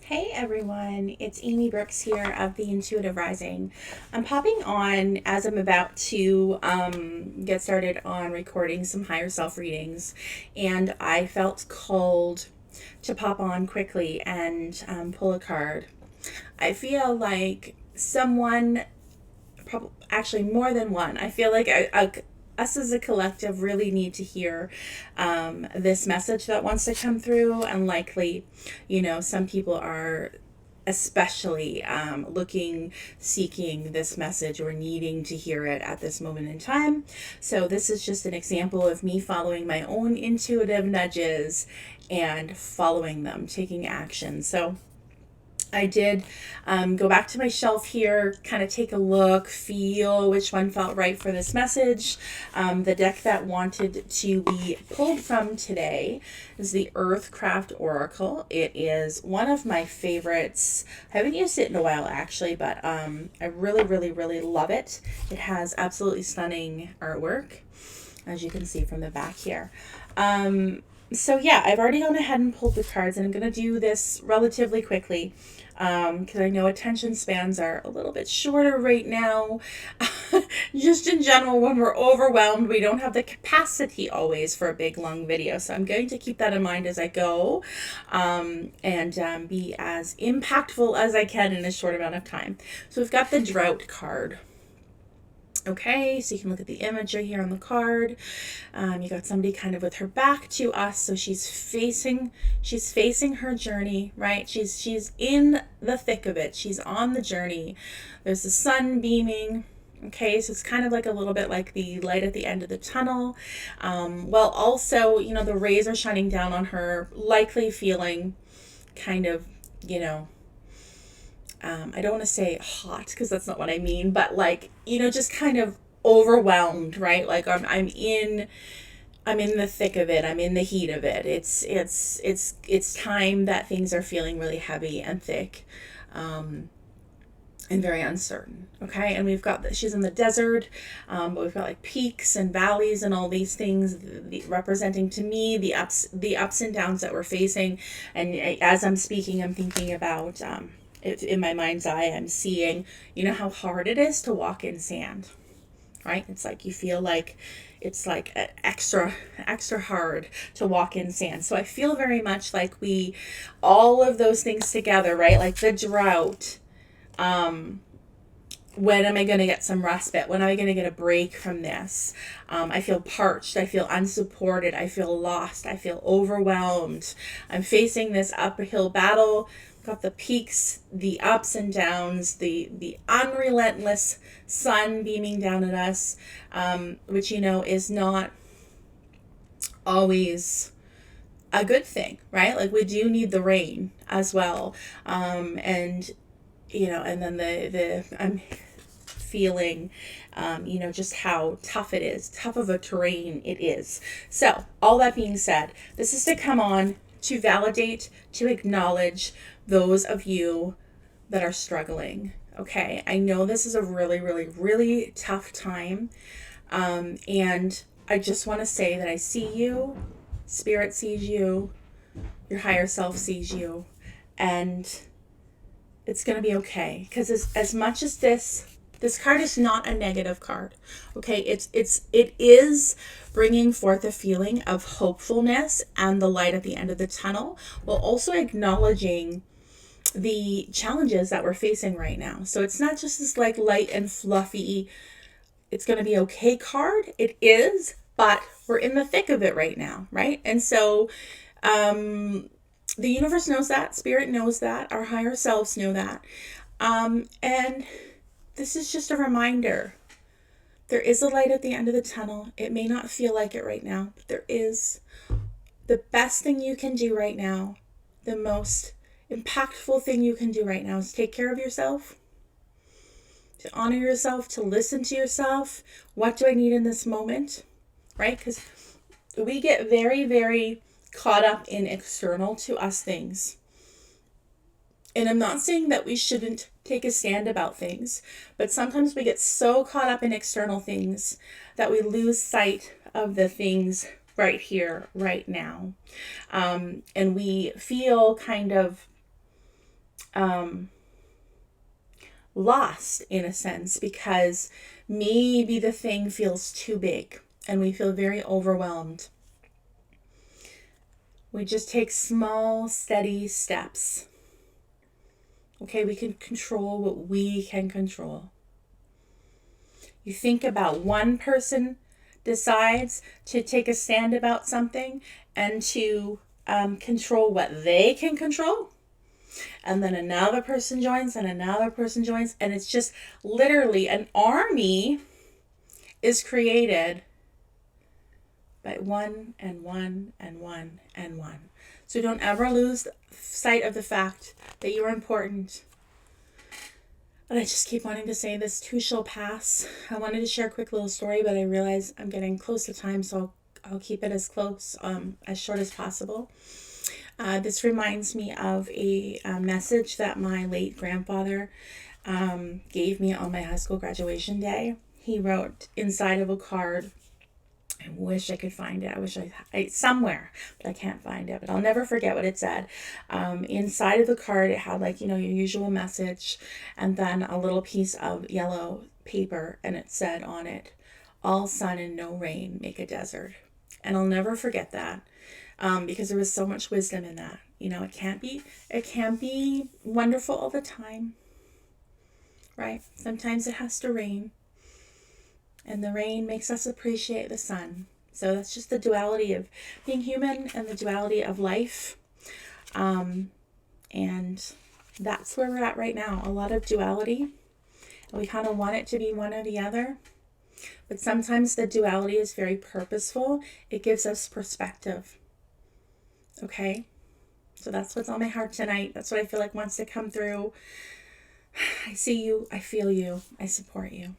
Hey everyone, it's Amy Brooks here of the Intuitive Rising. I'm popping on as I'm about to get started on recording some higher self readings, and I felt called to pop on quickly and pull a card. I feel like someone, probably actually more than one, I feel like us as a collective really need to hear this message that wants to come through, and likely, some people are especially looking, seeking this message or needing to hear it at this moment in time. So, this is just an example of me following my own intuitive nudges and following them, taking action. So, I did go back to my shelf here, kind of take a look, feel which one felt right for this message. The deck that wanted to be pulled from today is the Earthcraft Oracle. It is one of my favorites. I haven't used it in a while actually, but I really, really, really love it. It has absolutely stunning artwork, as you can see from the back here. So yeah, I've already gone ahead and pulled the cards, and I'm going to do this relatively quickly because I know attention spans are a little bit shorter right now. Just in general, when we're overwhelmed, we don't have the capacity always for a big, long video. So I'm going to keep that in mind as I go, and be as impactful as I can in a short amount of time. So we've got the Drought card. Okay, so you can look at the imagery here on the card. You got somebody kind of with her back to us, so she's facing her journey, right? She's in the thick of it. She's on the journey. There's the sun beaming. Okay, so it's kind of like a little bit like the light at the end of the tunnel. Well, also, the rays are shining down on her, likely feeling kind of, I don't want to say hot because that's not what I mean, but like, just kind of overwhelmed, right? Like I'm in the thick of it. I'm in the heat of it. It's time that things are feeling really heavy and thick. And very uncertain. Okay, and we've got she's in the desert, but we've got like peaks and valleys and all these things representing to me the ups and downs that we're facing. And as I'm speaking, I'm thinking about in my mind's eye, I'm seeing how hard it is to walk in sand, right? It's like you feel like it's like extra hard to walk in sand. So I feel very much like all of those things together, right? Like the drought. When am I going to get some respite? When am I going to get a break from this? I feel parched. I feel unsupported. I feel lost. I feel overwhelmed. I'm facing this uphill battle. Got the peaks, the ups and downs, the unrelentless sun beaming down at us, which is not always a good thing, right? Like we do need the rain as well, and and then the I'm feeling, just how tough it is, tough of a terrain it is. So, all that being said, this is to come on to validate, to acknowledge those of you that are struggling. Okay, I know this is a really, really, really tough time. And I just want to say that I see you, Spirit sees you, your higher self sees you, and it's going to be okay. Because as much as this card is not a negative card. Okay, it is bringing forth a feeling of hopefulness and the light at the end of the tunnel, while also acknowledging the challenges that we're facing right now. So it's not just this like light and fluffy, it's going to be okay card. It is, but we're in the thick of it right now, right? And so the universe knows that, spirit knows that, our higher selves know that. And this is just a reminder. There is a light at the end of the tunnel. It may not feel like it right now, but there is. The best thing you can do right now, the most impactful thing you can do right now is take care of yourself, to honor yourself, to listen to yourself. What do I need in this moment? Right? Because we get very, very caught up in external to us things. And I'm not saying that we shouldn't take a stand about things, but sometimes we get so caught up in external things that we lose sight of the things right here, right now. And we feel kind of lost in a sense, because maybe the thing feels too big and we feel very overwhelmed. We just take small, steady steps. Okay, we can control what we can control. You think about one person decides to take a stand about something and to control what they can control. And then another person joins and another person joins. And it's just literally an army is created by one and one and one and one. So don't ever lose sight of the fact that you are important. And I just keep wanting to say this too shall pass. I wanted to share a quick little story, but I realize I'm getting close to time, so I'll keep it as close, as short as possible. This reminds me of a message that my late grandfather gave me on my high school graduation day. He wrote inside of a card, I wish I could find it. I wish I somewhere, but I can't find it. But I'll never forget what it said. Inside of the card, it had like, your usual message, and then a little piece of yellow paper, and it said on it, "All sun and no rain make a desert." And I'll never forget that, because there was so much wisdom in that. It can't be wonderful all the time, right? Sometimes it has to rain. And the rain makes us appreciate the sun. So that's just the duality of being human and the duality of life. And that's where we're at right now. A lot of duality. And we kind of want it to be one or the other. But sometimes the duality is very purposeful. It gives us perspective. Okay? So that's what's on my heart tonight. That's what I feel like wants to come through. I see you. I feel you. I support you.